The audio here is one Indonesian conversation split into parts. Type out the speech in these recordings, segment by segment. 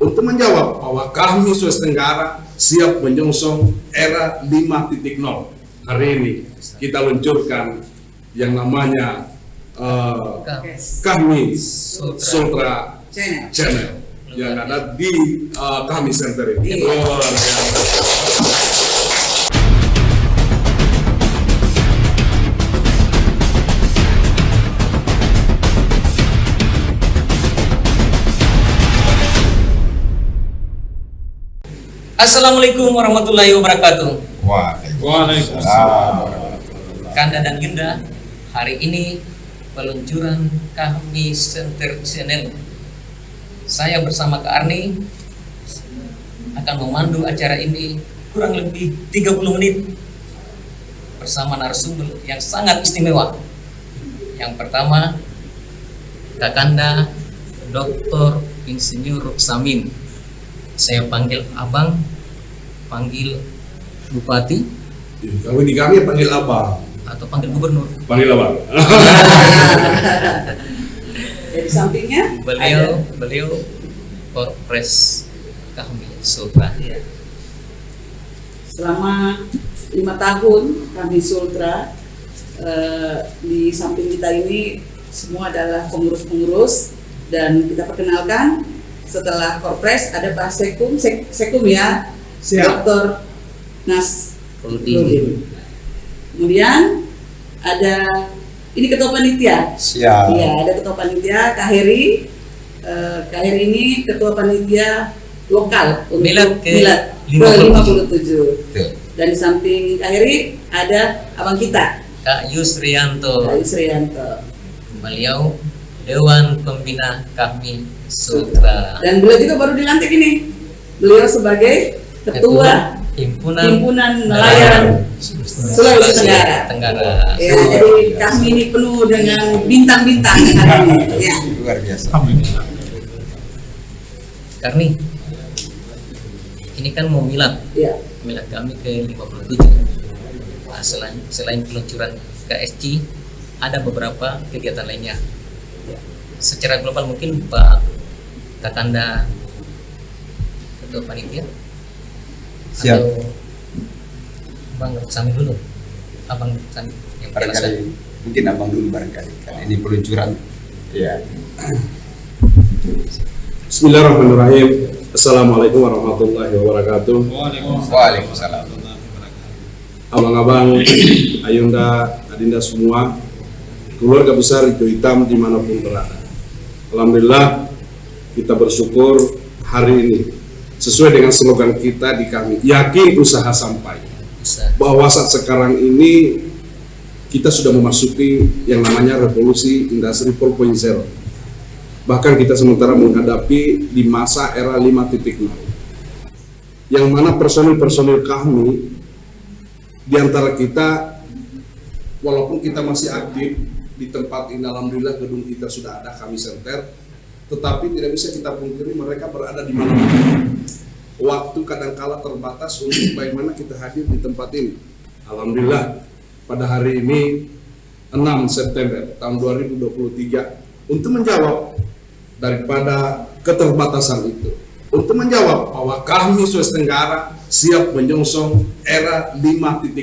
untuk menjawab bahwa kami Sulawesi Tenggara siap menyongsong era 5.0. Hari ini kita luncurkan yang namanya Kami Sultra Channel yang ada di Kami Center ini. Luar biasa. Assalamualaikum warahmatullahi wabarakatuh. Waalaikumsalam. Kanda dan Yunda, hari ini peluncuran Kami Center Channel. Saya bersama Kak Arni akan memandu acara ini kurang lebih 30 menit bersama narasumber yang sangat istimewa. Yang pertama, Kak Kanda Dr. Insinyur Samin. Saya panggil Abang, panggil Bupati, Kalau di kami panggil Abang atau panggil Gubernur. Panggil Abang. Jadi sampingnya Beliau Korpres Kami Sultra. selama 5 tahun Kami Sultra, di samping kita ini semua adalah pengurus-pengurus, dan kita perkenalkan setelah Korpres ada Pak Sekum ya, Dr. Nasruddin. Kemudian ada ini ketua panitia. Siap. Iya, ada ketua panitia Kak Heri. Kak Heri ini ketua panitia lokal untuk Milad ke ke-57. Betul. Dan di samping Kak Heri ada abang kita, Kak Yusrianto. Kak Yusrianto. Beliau Dewan Pembina Kami Sultra. Dan beliau juga baru dilantik ini. Beliau sebagai ketua Himpunan Nelayan Sulawesi Tenggara. Ya, jadi kami ini penuh dengan bintang-bintang hari ini. Ya. Luar biasa. Karni, ini kan mau milad Ya. kami ke-57. Nah, selain peluncuran KSC, ada beberapa kegiatan lainnya. Secara global mungkin Pak Kakanda Ketua Panitia. Siap. Atau Bang Sami dulu. Abang Sami yang menjelaskan. Barangkali mungkin abang dulu barangkali karena ini peluncuran. Ya. Bismillahirrahmanirrahim. Assalamualaikum warahmatullahi wabarakatuh. Waalaikumsalam. Abang-abang, Ayunda, Adinda semua, keluarga besar Hijau Hitam dimanapun berada. Alhamdulillah, kita bersyukur hari ini sesuai dengan slogan kita di Kami, yakin usaha sampai. Bahwa saat sekarang ini kita sudah memasuki yang namanya revolusi industri 4.0. Bahkan kita sementara menghadapi di masa era 5.0, yang mana personil-personil kami di antara kita, walaupun kita masih aktif di tempat ini, alhamdulillah gedung kita sudah ada Kami Center, tetapi tidak bisa kita pungkiri mereka berada di mana-mana. Waktu kadangkala terbatas untuk bagaimana kita hadir di tempat ini. Alhamdulillah pada hari ini 6 September tahun 2023 untuk menjawab daripada keterbatasan itu, untuk menjawab bahwa kami Sulawesi Tenggara siap menyongsong era 5.0.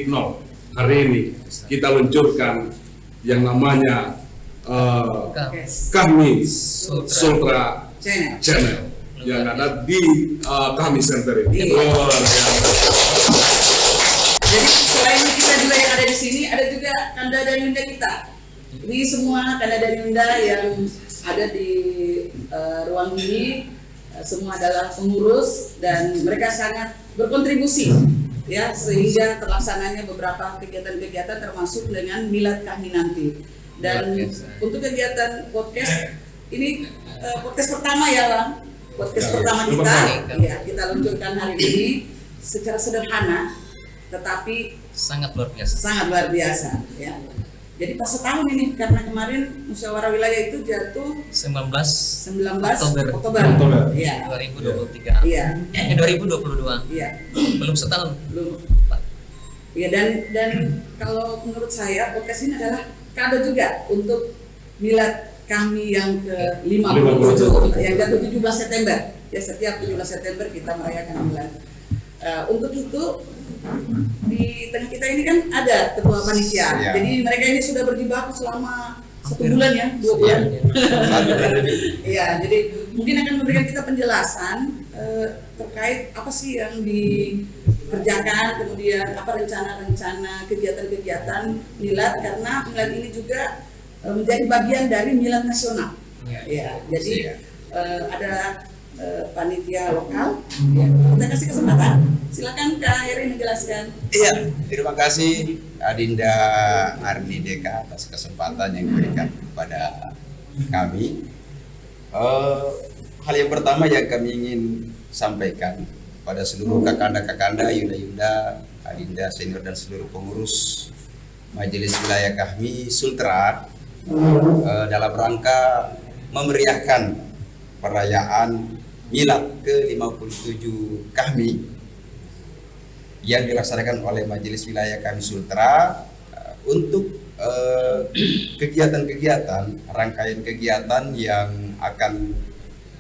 Hari ini kita luncurkan yang namanya Kami Sultra Channel yang ada di Kami Center ini. Luar biasa. Jadi selain kita juga yang ada di sini, ada juga Kanda dan Yunda kita. Ini semua Kanda dan Yunda yang ada di ruang ini, semua adalah pengurus dan mereka sangat berkontribusi ya sehingga terlaksananya beberapa kegiatan-kegiatan termasuk dengan milad kami nanti. Dan untuk kegiatan podcast ini podcast pertama ya Bang, podcast pertama kita ya, kita luncurkan hari ini secara sederhana tetapi sangat luar biasa ya. Jadi pas setahun ini karena kemarin musyawarah wilayah itu jatuh 19 Oktober. Iya. 2023. Iya. 2022. Iya. Belum setahun. Belum. Iya, dan kalau menurut saya podcast ini adalah kado juga untuk milad kami yang ke-57 yang jatuh 17 September. Ya setiap 17 September kita merayakan Milad. Untuk itu di tengah kita ini kan ada ketua panitia. Ya. Jadi mereka ini sudah berjibaku selama 1 bulan ya, 2 bulan. Iya, jadi mungkin akan memberikan kita penjelasan terkait apa sih yang dikerjakan, kemudian apa rencana-rencana kegiatan-kegiatan Milad, karena Milad ini juga menjadi bagian dari Milad nasional. Ya, jadi ada panitia lokal. Ya, kita kasih kesempatan. Silakan Kak Heri menjelaskan. Iya, terima kasih Adinda Arni Deka atas kesempatan yang diberikan kepada kami. Hal yang pertama yang kami ingin sampaikan pada seluruh kakanda-kakanda, yunda-yunda, Adinda senior dan seluruh pengurus Majelis Wilayah Kahmi Sultra dalam rangka memeriahkan perayaan Milad ke-57 Kahmi yang dilaksanakan oleh Majelis Wilayah Kahmi Sultra untuk kegiatan-kegiatan, rangkaian kegiatan yang akan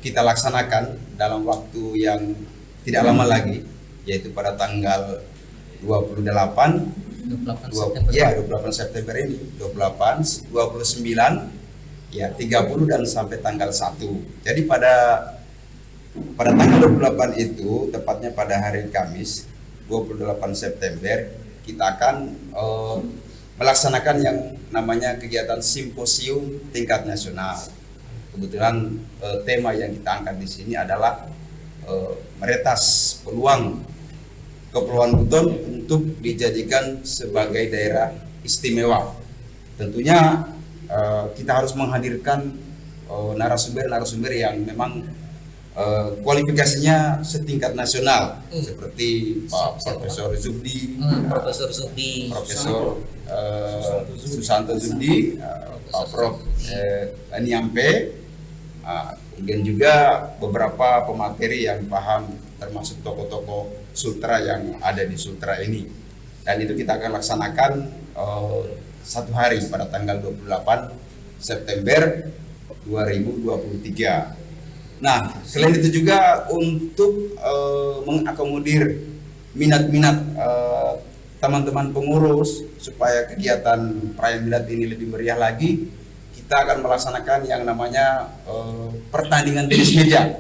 kita laksanakan dalam waktu yang tidak lama lagi, yaitu pada tanggal 28 September ini, 28, 29, ya 30 dan sampai tanggal 1. Jadi pada tanggal 28 itu, tepatnya pada hari Kamis 28 September, kita akan melaksanakan yang namanya kegiatan simposium tingkat nasional. Kebetulan tema yang kita angkat di sini adalah meretas Kepulauan Buton untuk dijadikan sebagai daerah istimewa. Tentunya kita harus menghadirkan narasumber-narasumber yang memang kualifikasinya setingkat nasional, seperti Pak Profesor Zubdi, Profesor Susanto Zubdi, Pak Prof Aniampe, kemudian juga beberapa pemateri yang paham, termasuk tokoh-tokoh Sultra yang ada di Sultra ini. Dan itu kita akan laksanakan 1 hari pada tanggal 28 September 2023. Nah, selain itu juga untuk mengakomodir minat-minat teman-teman pengurus supaya kegiatan perayaan Milad ini lebih meriah lagi, kita akan melaksanakan yang namanya pertandingan tenis meja.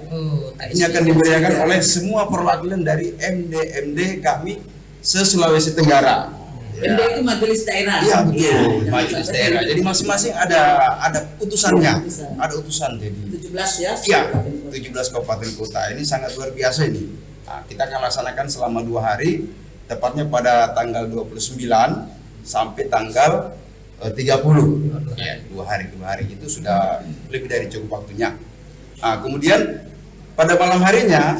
Ini akan diberiakan oleh semua perwakilan dari MD kami se-Sulawesi Tenggara. MD itu majelis daerah. Iya betul, majelis daerah. Jadi masing-masing ada utusannya, ada utusan. Jadi 17 ya? Iya, 17 kabupaten kota. Ini sangat luar biasa ini. Nah, kita akan laksanakan selama 2 hari, tepatnya pada tanggal 29 sampai tanggal 30. Ya, 2 hari itu sudah lebih dari cukup waktunya. Nah, kemudian pada malam harinya,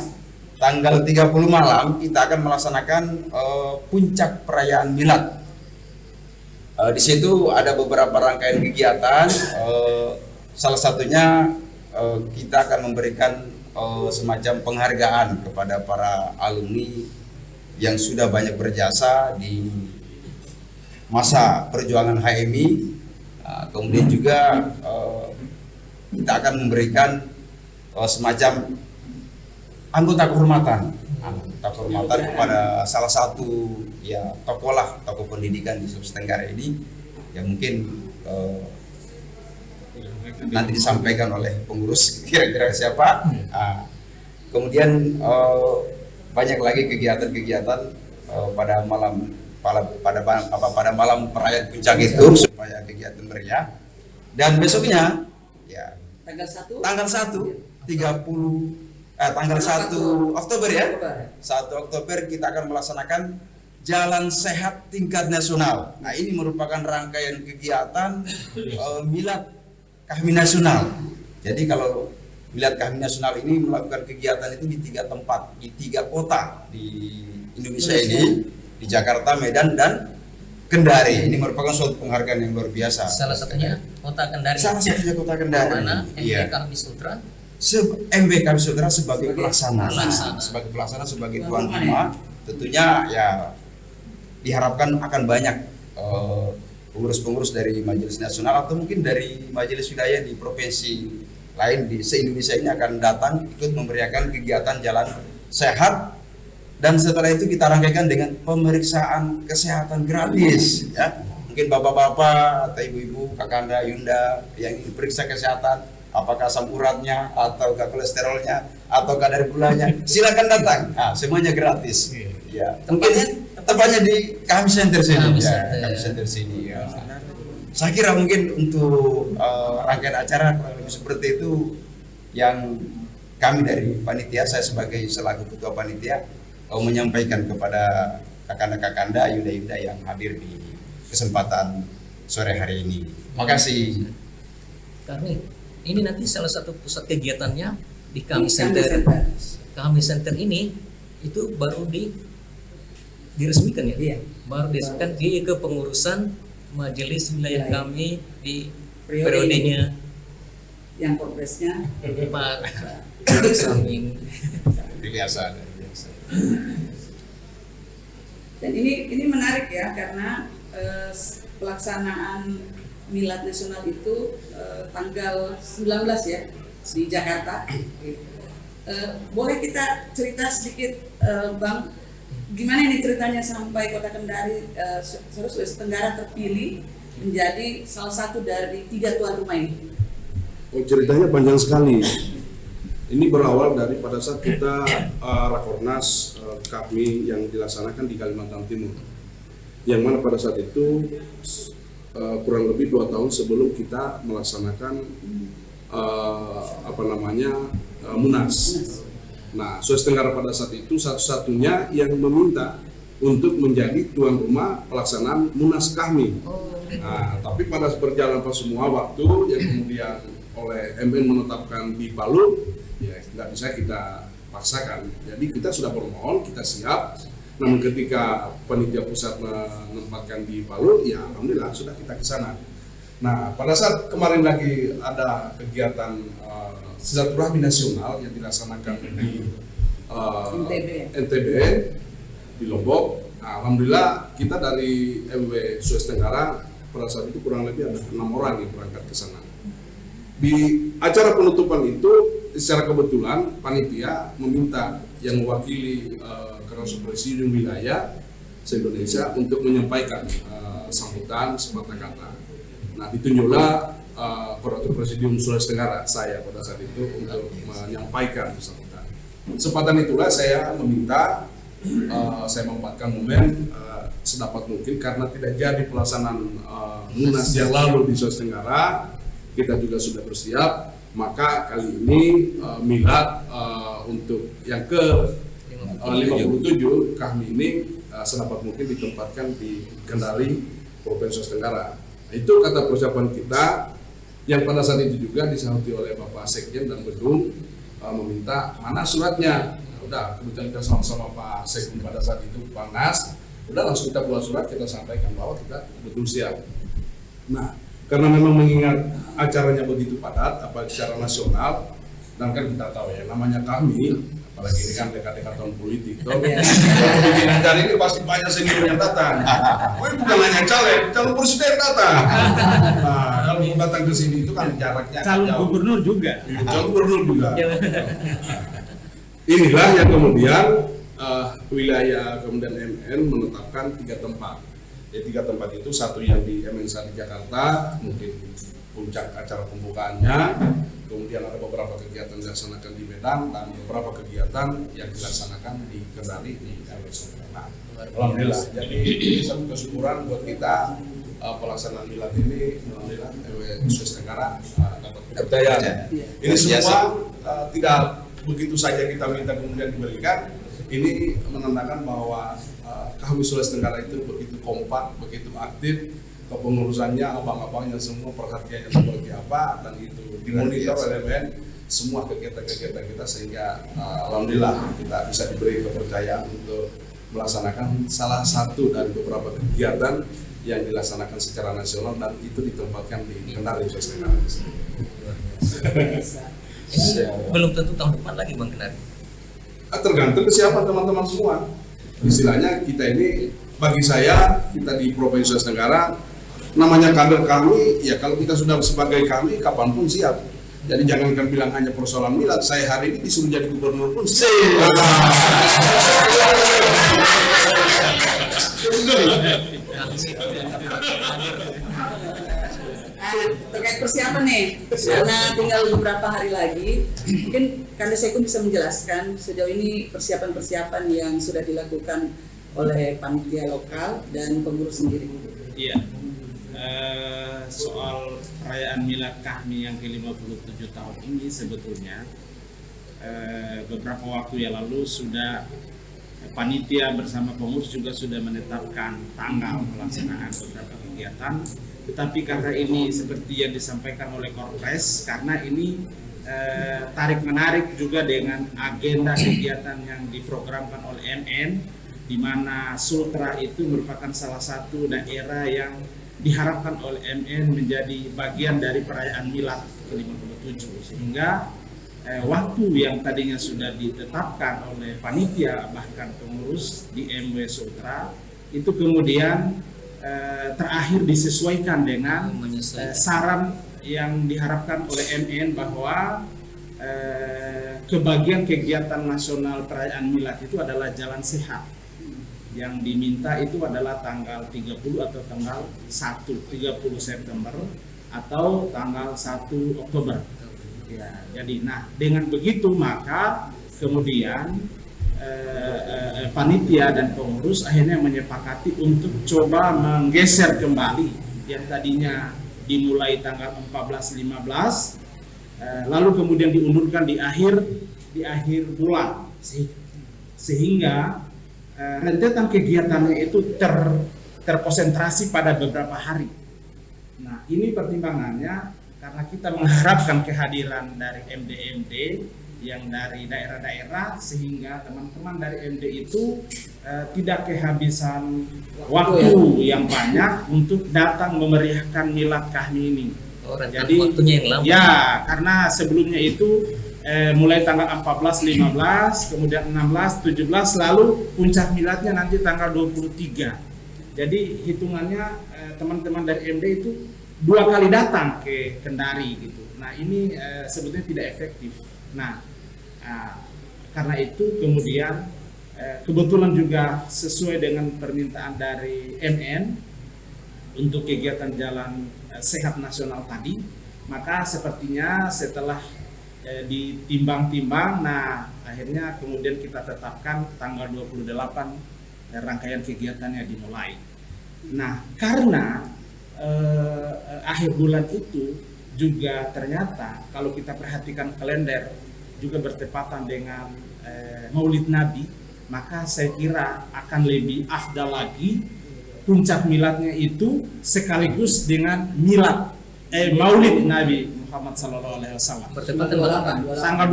tanggal 30 malam, kita akan melaksanakan puncak perayaan Milad. Di situ ada beberapa rangkaian kegiatan. Salah satunya kita akan memberikan semacam penghargaan kepada para alumni yang sudah banyak berjasa di masa perjuangan HMI. Kemudian juga kita akan memberikan semacam anggota kehormatan kepada salah satu ya tokoh pendidikan di Sulawesi Tenggara ini, yang mungkin nanti disampaikan oleh pengurus kira-kira siapa. Kemudian banyak lagi kegiatan-kegiatan pada malam perayaan puncak itu supaya kegiatan meriah. Dan besoknya ya tanggal 1 Oktober ya. 1 Oktober kita akan melaksanakan Jalan Sehat Tingkat Nasional. Nah, ini merupakan rangkaian kegiatan Milad Kahmi Nasional. Jadi kalau Milad Kahmi Nasional ini melakukan kegiatan itu di 3 tempat, di 3 kota di Indonesia ini, di Jakarta, Medan, dan Kendari. Ini merupakan suatu penghargaan yang luar biasa. Salah satunya kota Kendari. Salah satunya kota Kendari. Mana Iya. Kahmi Sultra. MB Kahmi Sultra sebagai pelaksana, sebagai tuan rumah. Tentunya ya diharapkan akan banyak pengurus-pengurus dari Majelis Nasional atau mungkin dari Majelis Wilayah di provinsi lain di se-Indonesia ini akan datang ikut memberiakan kegiatan jalan sehat, dan setelah itu kita rangkaikan dengan pemeriksaan kesehatan gratis ya. Mungkin bapak-bapak atau ibu-ibu, kakanda, Yunda yang ingin periksa kesehatan, apakah asam uratnya atau kolesterolnya atau kadar gulanya, silakan datang. Nah, semuanya gratis. Ya, mungkin tempatnya di kami center sini. Kami center sini. Ya. Saya kira mungkin untuk rangkaian acara kurang lebih seperti itu yang kami dari panitia, saya sebagai selaku ketua panitia menyampaikan kepada kakanda-kakanda, Yunda-Yunda yang hadir di kesempatan sore hari ini. Makasih. Karena ini nanti salah satu pusat kegiatannya di Kami Center. Kami Center ini itu baru diresmikan ya? Iya. Baru diresmikan di kepengurusan Majelis Wilayah kami di Periode periodenya yang progresnya Pak Samin. Biasa. dan ini menarik ya, karena pelaksanaan Milad Nasional itu tanggal 19 ya di Jakarta. Boleh kita cerita sedikit Bang, gimana ini ceritanya sampai Kota Kendari, Sulawesi Tenggara terpilih menjadi salah satu dari 3 tuan rumah ini? Oh, ceritanya panjang sekali. Ini berawal dari pada saat kita Rakornas kami yang dilaksanakan di Kalimantan Timur, yang mana pada saat itu kurang lebih 2 tahun sebelum kita melaksanakan Munas. Nah, Sulawesi Tenggara pada saat itu satu-satunya yang meminta untuk menjadi tuan rumah pelaksanaan Munas kami. Nah, tapi pada perjalanan semua waktu yang kemudian oleh MN menetapkan di Palu, ya tidak bisa kita paksakan. Jadi kita sudah bermohon, kita siap. Namun ketika panitia pusat menempatkan di Palu, ya alhamdulillah sudah kita ke sana. Nah, pada saat kemarin lagi ada kegiatan silaturahmi nasional yang dilaksanakan di NTB di Lombok. Nah, alhamdulillah kita dari MW Sulawesi Tenggara pada saat itu kurang lebih ada 6 orang yang berangkat ke sana. Di acara penutupan itu secara kebetulan panitia meminta yang mewakili Ketua Presidium Wilayah se-Indonesia untuk menyampaikan sambutan sepatah kata. Nah, ditunjuklah Ketua Presidium Sulawesi Tenggara, saya pada saat itu untuk menyampaikan sambutan. Kesempatan itulah saya meminta, saya memanfaatkan momen sedapat mungkin karena tidak jadi pelaksanaan Munas yang lalu di Sulawesi Tenggara, kita juga sudah bersiap. Maka kali ini milad untuk yang ke 57 kami ini sedapat mungkin ditempatkan di Kendari, Provinsi Sulawesi Tenggara. Nah, itu kata persiapan kita yang pada saat itu juga disahuti oleh Bapak Sekjen dan Bedung meminta mana suratnya. Nah, udah kebetulan kita sama-sama Pak Sekjen pada saat itu Pak Nas, udah langsung kita buat surat, kita sampaikan bahwa kita betul siap. Nah, karena memang mengingat acaranya begitu padat, apalagi secara nasional, dan kan kita tahu ya namanya kami, apalagi ini kan dekat-dekat tahun politik, kalau bikin acara ini pasti banyak senior yang datang. Bukan hanya calon presiden datang. Nah, kalau mau datang ke sini itu kan jaraknya calon jauh. gubernur juga. Calon gubernur juga. Inilah yang kemudian wilayah kemudian MN menetapkan 3 tempat. Jadi 3 tempat itu, satu yang di MNSA di Jakarta, mungkin puncak acara pembukaannya, kemudian ada beberapa kegiatan dilaksanakan di Medan, dan beberapa kegiatan yang dilaksanakan di Kendari di Sulawesi Tenggara. Alhamdulillah, jadi ini satu kesyukuran buat kita pelaksanaan milad ini, alhamdulillah Sulawesi Tenggara dapat kepercayaan. Ini semua tidak begitu saja kita minta kemudian diberikan. Ini menandakan bahwa kami Sulawesi Tenggara itu begitu kompak, begitu aktif, kepengurusannya, abang-abangnya semua perhatiannya seperti apa, dan itu dimonitor oleh BN semua kegiatan-kegiatan kita, sehingga alhamdulillah kita bisa diberi kepercayaan untuk melaksanakan salah satu dari beberapa kegiatan yang dilaksanakan secara nasional, dan itu ditempatkan di Kendari Sulawesi Tenggara. Belum tentu tahun depan lagi Bang Kendari. Tergantung kesiapan teman-teman semua. Istilahnya kita ini, bagi saya, kita di Provinsi Sulawesi Tenggara, namanya kader kami, ya kalau kita sudah sebagai kami, kapanpun siap. Jadi jangankan bilang hanya persoalan milad, saya hari ini disuruh jadi gubernur pun Terkait persiapan nih, karena tinggal beberapa hari lagi, mungkin Kandesekum bisa menjelaskan sejauh ini persiapan-persiapan yang sudah dilakukan oleh panitia lokal dan pengurus sendiri. Iya, soal perayaan milad kami yang ke-57 tahun ini sebetulnya beberapa waktu yang lalu sudah panitia bersama pengurus juga sudah menetapkan tanggal pelaksanaan beberapa kegiatan. Tetapi karena ini seperti yang disampaikan oleh Korpres, karena ini tarik-menarik juga dengan agenda kegiatan yang diprogramkan oleh MN, di mana Sultra itu merupakan salah satu daerah yang diharapkan oleh MN menjadi bagian dari perayaan milad ke-57, sehingga waktu yang tadinya sudah ditetapkan oleh panitia bahkan pengurus di MW Sultra itu kemudian terakhir disesuaikan dengan saran yang diharapkan oleh MN bahwa kebagian kegiatan nasional perayaan milad itu adalah jalan sehat. Yang diminta itu adalah tanggal 30 atau tanggal 30 September atau tanggal 1 Oktober. Ya, jadi dengan begitu maka kemudian panitia dan pengurus akhirnya menyepakati untuk coba menggeser kembali yang tadinya dimulai tanggal 14-15 lalu kemudian diundurkan di akhir bulan, sehingga rentetan kegiatannya itu terkonsentrasi pada beberapa hari. Nah, ini pertimbangannya karena kita mengharapkan kehadiran dari MD-MD yang dari daerah-daerah, sehingga teman-teman dari MD itu tidak kehabisan waktu yang banyak untuk datang memeriahkan milad kami ini. Jadi waktunya yang lama. Ya, karena sebelumnya itu mulai tanggal 14, 15, kemudian 16, 17, lalu puncak miladnya nanti tanggal 23. Jadi hitungannya teman-teman dari MD itu 2 kali datang ke Kendari gitu. Nah, ini sebetulnya tidak efektif. Nah, karena itu kemudian kebetulan juga sesuai dengan permintaan dari MN untuk kegiatan jalan sehat nasional tadi, maka sepertinya setelah ditimbang-timbang, nah akhirnya kemudian kita tetapkan tanggal 28 rangkaian kegiatannya dimulai. Nah, karena akhir bulan itu juga ternyata kalau kita perhatikan kalender juga bertepatan dengan Maulid Nabi, maka saya kira akan lebih afdal lagi puncak miladnya itu sekaligus dengan milad Maulid Nabi Muhammad Sallallahu Alaihi Wasallam. Bertepatan Tanggal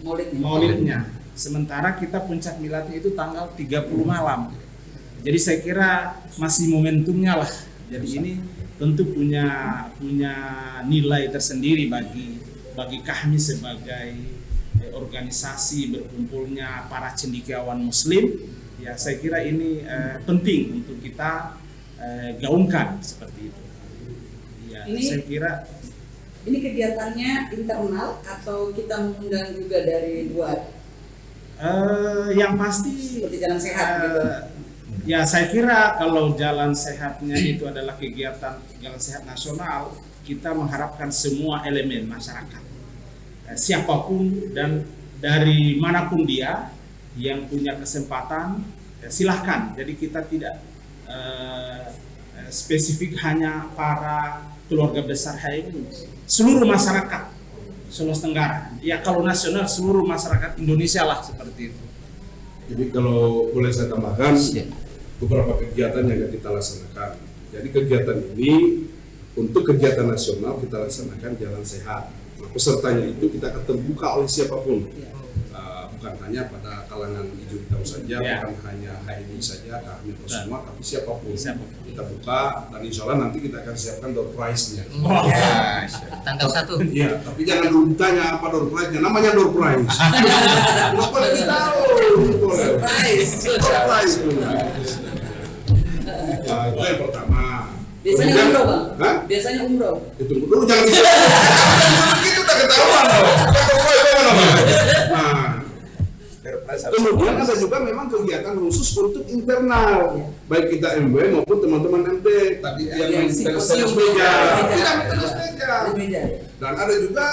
28 Maulidnya. Sementara kita puncak miladnya itu tanggal 30 malam. Jadi saya kira masih momentumnya lah. Jadi ini tentu punya nilai tersendiri bagi kami sebagai organisasi berkumpulnya para cendekiawan Muslim. Ya, saya kira ini penting untuk kita gaungkan seperti itu. Ya, saya kira ini kegiatannya internal atau kita mengundang juga dari luar? Yang pasti seperti jalan sehat gitu. Ya, saya kira kalau jalan sehatnya itu adalah kegiatan jalan sehat nasional, kita mengharapkan semua elemen masyarakat, siapapun dan dari manapun dia yang punya kesempatan, silahkan. Jadi kita tidak spesifik hanya para keluarga besar HMI, seluruh masyarakat Sulawesi Tenggara. Ya, kalau nasional seluruh masyarakat Indonesia lah, seperti itu. Jadi kalau boleh saya tambahkan beberapa kegiatan yang akan kita laksanakan. Jadi kegiatan ini untuk kegiatan nasional kita laksanakan jalan sehat. Nah, pesertanya itu kita akan terbuka oleh siapapun, bukan hanya pada kalangan hijau hitam saja, bukan hanya HMI saja, kami semua, tapi siapapun. Kita buka dan insya Allah nanti kita akan siapkan door prize-nya. Tanggal 1. Iya, tapi jangan dulu ditanya apa door prize-nya, namanya door prize. Nggak boleh ditahu. Surprise. Nah, itu yang pertama. Di Biasanya Kemudian- umroh, Bang. Hah? Biasanya umroh. Itu dulu jangan itu udah ketahuan loh. Nah, Perpres harus kemudian ada juga memang kegiatan khusus untuk internal, baik kita MW maupun teman-teman MD tadi yang tenis meja, tidak tenis meja. Di meja. Dan ada juga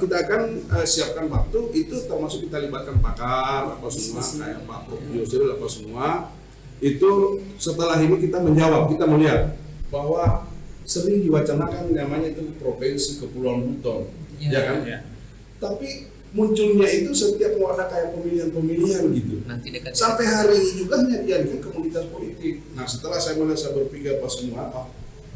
kita akan siapkan waktu itu termasuk kita libatkan pakar apa semua kayak Pak Prof Yusril apa semua itu setelah ini kita menjawab, kita melihat bahwa sering diwacanakan namanya itu provinsi Kepulauan Buton, ya kan? Ya. Tapi munculnya itu setiap mau ada kayak pemilihan gitu. Nanti dekat Sampai hari ini juga hanya diadakan komunitas politik. Nah setelah saya berpikir pas semua,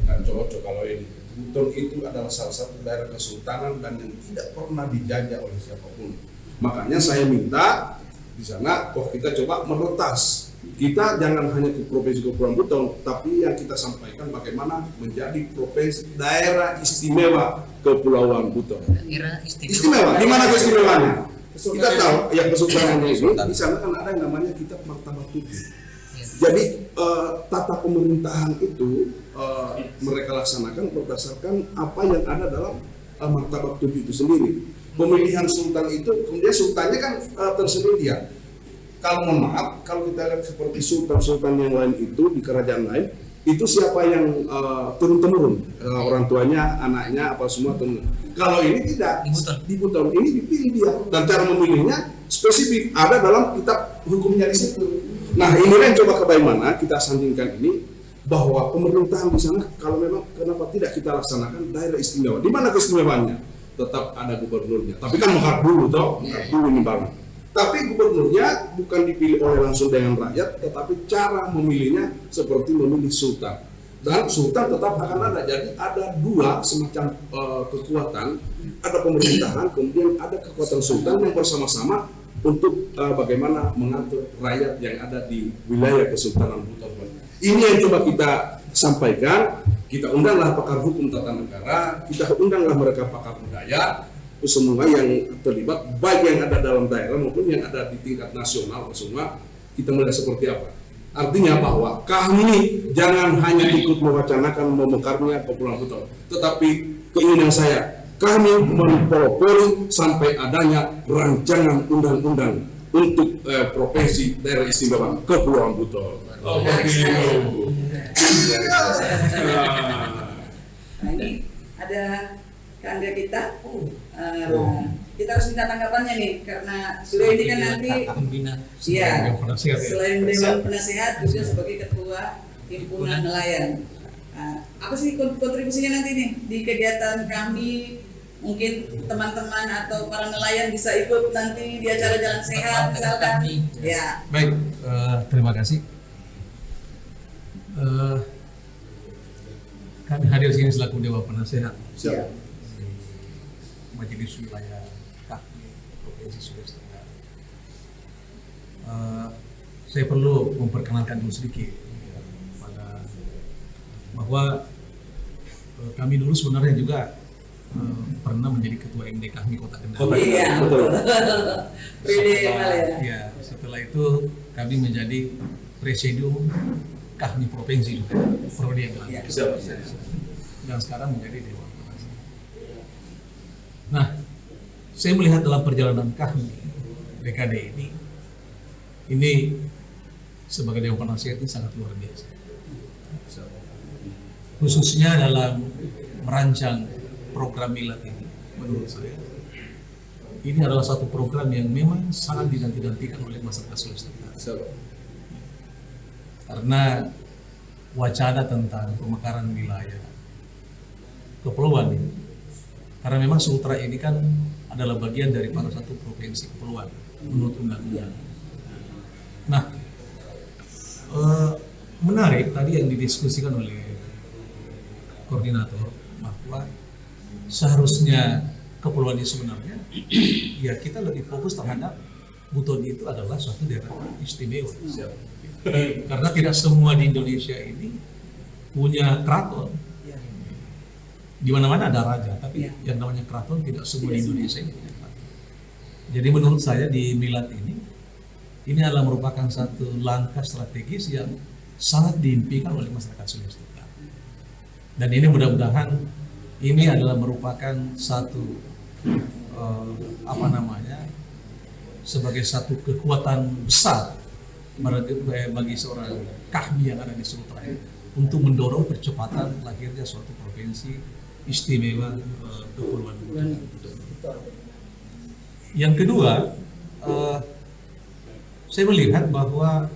nggak cocok kalau ini. Buton itu adalah salah satu daerah kesultanan dan yang tidak pernah dijajah oleh siapapun. Makanya saya minta di sana, kita coba meretas. Kita jangan hanya ke provinsi Kepulauan Buton, tapi yang kita sampaikan bagaimana menjadi provinsi daerah istimewa Kepulauan Buton. daerah Istimewa, di mana keistimewanya? Kita tahu, ya kesultanan itu di sana kan ada yang namanya kitab martabat 7. Jadi tata pemerintahan itu mereka laksanakan berdasarkan apa yang ada dalam martabat 7 itu sendiri. Pemilihan sultan itu, kemudian sultannya kan tersedia. Kalau mohon maaf, kalau kita lihat seperti sultan-sultan yang lain itu di kerajaan lain, itu siapa yang turun-temurun, orang tuanya, anaknya, apa semua turun. Kalau ini tidak, di Buton ini dipilih dia, dan cara memilihnya spesifik ada dalam kitab hukumnya di situ. Nah inilah yang coba bagaimana kita sandingkan ini bahwa pemerintahan di sana kalau memang kenapa tidak kita laksanakan daerah istimewa. Di mana keistimewaannya? Tetap ada gubernurnya. Tapi kan mengharap dulu toh, mengharap dulu ini barang. Tapi gubernurnya bukan dipilih oleh langsung dengan rakyat, tetapi cara memilihnya seperti memilih sultan. Dan sultan tetap akan ada. Jadi ada dua semacam kekuatan, ada pemerintahan, kemudian ada kekuatan sultan yang bersama-sama untuk bagaimana mengatur rakyat yang ada di wilayah Kesultanan Buton. Ini yang coba kita sampaikan. Kita undanglah pakar hukum tata negara, kita undanglah mereka pakar budaya, semua yang terlibat, baik yang ada dalam daerah maupun yang ada di tingkat nasional, semua kita melihat seperti apa. Artinya bahwa kami jangan hanya ikut mewacanakan memekarnya Kepulauan Buton, tetapi keinginan saya, kami mempelopori sampai adanya rancangan undang-undang untuk provinsi daerah istimewa Kepulauan Buton. Nah ini ada kanda kita. Kita harus minta tanggapannya nih karena beliau ini kan nanti iya, selain Dewan Penasehat juga sebagai ketua himpunan nelayan. Apa sih kontribusinya nanti nih di kegiatan kami? Mungkin teman-teman atau para nelayan bisa ikut nanti di acara Jalan Sehat misalkan. Ya. Baik, terima kasih. Kami hadir sini selaku Dewan Penasehat Majelis Wilayah Kahmi Provinsi Sulawesi Tenggara. Saya perlu memperkenalkan dulu sedikit bahwa kami dulu sebenarnya juga pernah menjadi ketua MD Kahmi Kota Kendari. Iya, betul. Ya, setelah itu kami menjadi presidium Kahmi Provinsi juga, Prodi yang lain. Dan sekarang menjadi Dewan Penasehat. Nah, saya melihat dalam perjalanan Kahmi dekade ini sebagai Dewan Penasehat ini sangat luar biasa. Khususnya dalam merancang program Milad ini, menurut saya ini adalah satu program yang memang sangat dinanti-nantikan oleh masyarakat Sulawesi Tenggara. Karena wacana tentang pemekaran wilayah kepulauan ini, karena memang Sumatera ini kan adalah bagian dari salah satu provinsi kepulauan menurut undang-undang. Nah, menarik tadi yang didiskusikan oleh koordinator bahwa seharusnya kepulauan ini sebenarnya ya kita lebih fokus terhadap Buton itu adalah suatu daerah istimewa. Karena tidak semua di Indonesia ini punya keraton. Di mana-mana ada raja, tapi yang namanya keraton tidak semua di Indonesia ini punya keraton. Jadi menurut saya di Milad ini adalah merupakan satu langkah strategis yang sangat diimpikan oleh masyarakat Sulawesi Tenggara. Dan ini mudah-mudahan ini adalah merupakan satu sebagai satu kekuatan besar bagi seorang Kahmi yang ada di Sultra ini untuk mendorong percepatan lahirnya suatu provinsi istimewa Kepulauan Natuna. Yang kedua, saya melihat bahwa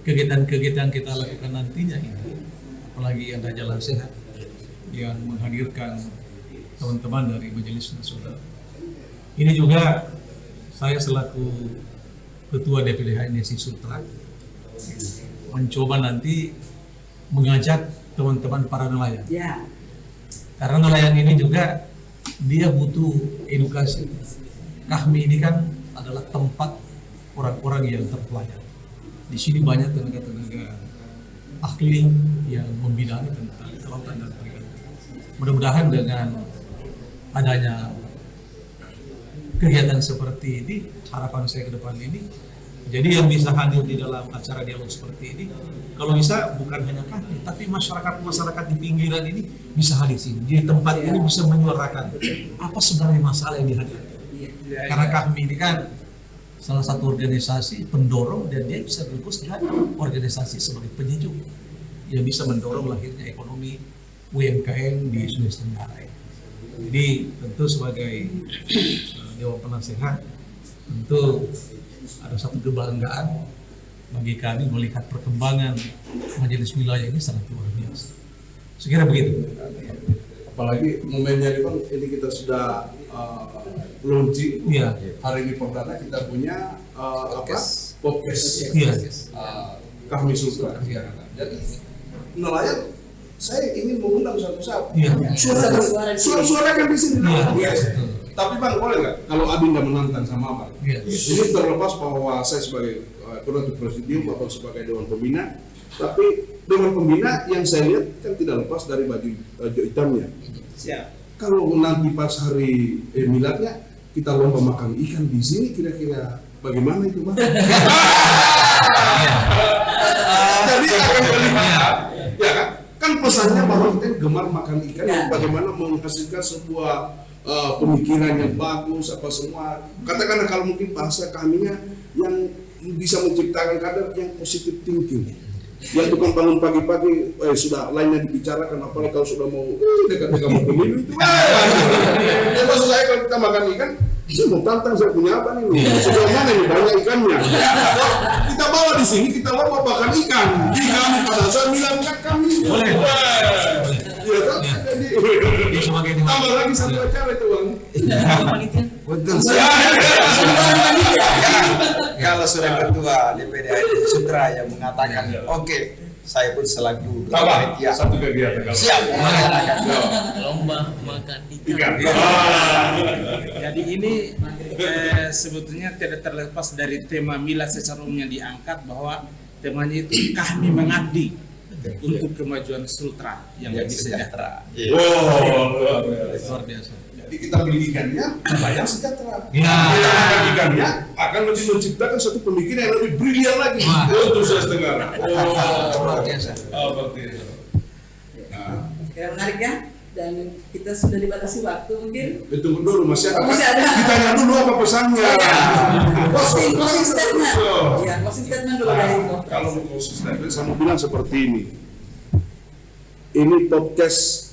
kegiatan-kegiatan kita lakukan nantinya ini, apalagi ada Jalan Sehat yang menghadirkan teman-teman dari Majelis Nasional. Ini juga saya selaku Ketua DPD HNSI Sultra mencoba nanti mengajak teman-teman para nelayan. Ya. Karena nelayan ini juga dia butuh edukasi. Kahmi ini kan adalah tempat orang-orang yang terpelajar. Di sini banyak tenaga-tenaga ahli yang membidani tentang kelautan dan perikanan. Mudah-mudahan dengan adanya kegiatan seperti ini, harapan saya ke depan ini, jadi yang bisa hadir di dalam acara dialog seperti ini, kalau bisa bukan hanya kami, tapi masyarakat di pinggiran ini bisa hadir sini. Di tempat ini bisa menyuarakan apa sebenarnya masalah yang dihadapi. Karena kami ini kan salah satu organisasi pendorong dan dia bisa berfokus dengan organisasi sebagai penyejuk yang bisa mendorong lahirnya ekonomi UMKM di Sulawesi Tenggara. Jadi tentu sebagai Dewan Penasehat tentu ada satu kebanggaan bagi kami melihat perkembangan majelis wilayah ini sangat luar biasa. Sekira begitu. Apalagi momennya ini kita sudah launching. Iya. Hari ini perdana kita punya podcast. Iya. Kahmi Sultra. Iya. Jadi nelayan saya ingin mengundang satu-satu. Iya. Suara kan di sini. Iya. Tapi Bang, boleh nggak kalau Abi nggak menantang sama Abang? Iya. Ini terlepas bahwa saya sebagai Ketua Presidium atau sebagai Dewan Pembina, tapi Dewan Pembina yang saya lihat kan tidak lepas dari baju hitamnya. Siap. Kalau nanti pas hari miladnya kita lomba makan ikan di sini, kira-kira bagaimana itu, Bang? Jadi akan berlipat, ya kan? Kan pesannya bahwa kita gemar makan ikan, bagaimana menghasilkan sebuah pemikiran yang bagus, apa semua. Katakanlah kalau mungkin bahasa kaminya yang bisa menciptakan kader yang positive thinking. Yang tukang bangun pagi-pagi sudah lainnya dibicarakan, apalagi kalau sudah mau dekat-dekat mau pemilu itu. Ya maksud saya kalau kita makan ikan, saya mau tantang saya punya apa nih? Sudah mana nih banyak ikannya? Kita bawa di sini, kita bawa makan ikan. Di kami pada saat bilang kami. Boleh. Ya kan? Jadi tambah lagi satu acara itu, Bang. Betul. Kalau sudah ketua DPD HNSI Sultra yang mengatakan, oke, saya pun selaku ketua panitia. Satu kegiatan. Siap. Lomba makan ikan. Jadi ini sebetulnya tidak terlepas dari tema milad secara umumnya diangkat bahwa temanya itu Kahmi mengabdi untuk kemajuan Sultra yang lebih sejahtera. Wow, Luar biasa. jadi kita pendidikannya nelayan sejahtera. Ya. Kita pendidikannya akan lebih menciptakan satu pemikiran yang lebih brilian lagi untuk Sulawesi Tenggara. Luar biasa. Seperti itu. Nah, Oke, menarik ya. Dan kita sudah dibatasi waktu mungkin. tunggu dulu masih ada. Masih ada. Kita tanya dulu apa pesannya. Closing statement. Ya, closing statement dulu dari Nah, kalau mau closing statement, saya mau bilang seperti ini. Ini podcast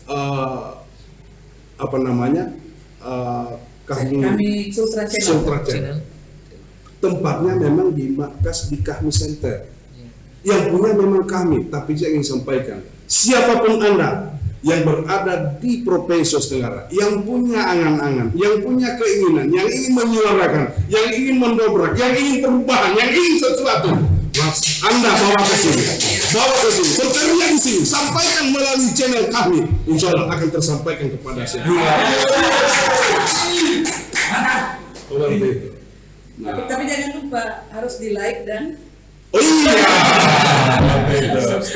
kami Sultra Channel. Sultra Channel. Tempatnya memang di markas di Kahmi Center. Yang punya memang kami, tapi saya ingin sampaikan, siapapun Anda yang berada di Provinsi Sulawesi Tenggara, yang punya angan-angan, yang punya keinginan, yang ingin menyuarakan, yang ingin mendobrak, yang ingin perubahan, yang ingin sesuatu, Mas, Anda bawa ke sini, berteriak di sini, sampaikan melalui channel kami, insya Allah akan tersampaikan kepada saya. Tapi jangan lupa harus di like dan Oh iya,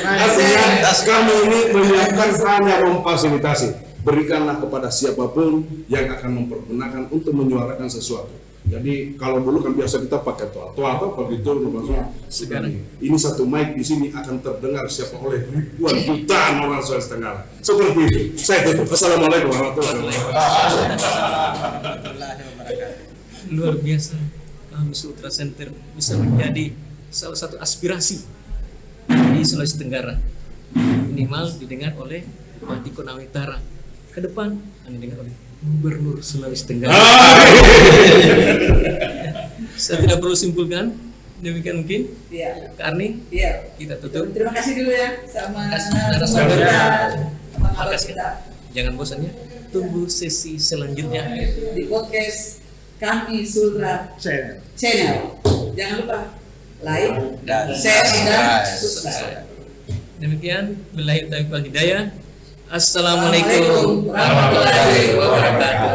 artinya kami ini menyiapkan hanya memfasilitasi. Berikanlah kepada siapapun yang akan mempergunakan untuk menyuarakan sesuatu. Jadi kalau dulu kan biasa kita pakai toa atau begitu, maksudnya sekarang ini satu mic di sini akan terdengar siapa oleh ribuan jutaan orang Sulawesi Tenggara. Seperti itu. Saya tutup. Assalamualaikum warahmatullahi wabarakatuh. Luar biasa, kami Sultra Center bisa menjadi salah satu aspirasi di Sulawesi Tenggara. Minimal didengar oleh Bupati Konawe Utara. Ke depan akan didengar oleh Gubernur Sulawesi Tenggara. Saya tidak perlu simpulkan, demikian mungkin. Iya. Kak Arni, Iya. kita tutup. Terima kasih dulu ya sama Terima kasih. sahabat kita Jangan bosan ya, tunggu sesi selanjutnya. di podcast kami Sultra Channel. Jangan lupa like, share, dan subscribe. Demikian, billahi taufiq wal hidayah. Assalamualaikum warahmatullahi wabarakatuh.